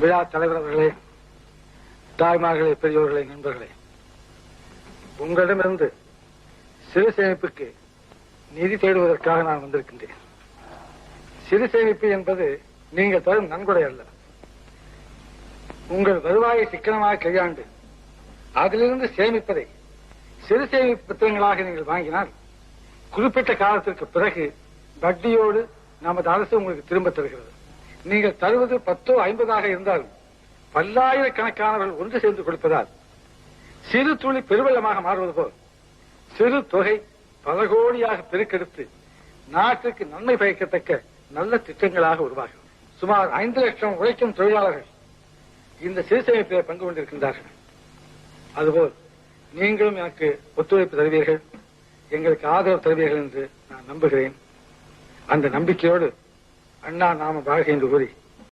விழா தலைவர் அவர்களே, தாய்மார்களே, பெரியோர்களே, நண்பர்களே, உங்களிடமிருந்து சிறு சேமிப்புக்கு நிதி தேடுவதற்காக நான் வந்திருக்கின்றேன். சிறு சேமிப்பு என்பது நீங்கள் தரும் நன்கொடை அல்ல. உங்கள் வருவாயை சிக்கனமாக கையாண்டு அதிலிருந்து சேமிப்பதை சிறு சேமிப்பு பத்திரங்களாக நீங்கள் வாங்கினால் குறிப்பிட்ட காலத்திற்கு பிறகு வட்டியோடு நமது அரசு உங்களுக்கு திரும்ப தருகிறது. நீங்கள் தருவது 10 50 இருந்தாலும் பல்லாயிரக்கணக்கானவர்கள் ஒன்று சேர்ந்து கொடுப்பதால் சிறு துளி பெருவெள்ளமாக மாறுவது போல் சிறு தொகை பல கோடியாக பெருக்கெடுத்து நாட்டுக்கு நன்மை பயக்கத்தக்க நல்ல திட்டங்களாக உருவாகும். சுமார் 5 லட்சம் உழைக்கும் தொழிலாளர்கள் இந்த சிறு சேமிப்பிலே பங்கு கொண்டிருக்கின்றார்கள். அதுபோல் நீங்களும் எனக்கு ஒத்துழைப்பு தருவீர்கள், எங்களுக்கு ஆதரவு தருவீர்கள் என்று நான் நம்புகிறேன். அந்த நம்பிக்கையோடு அண்ணா நாம வாழ்க என்று கூறி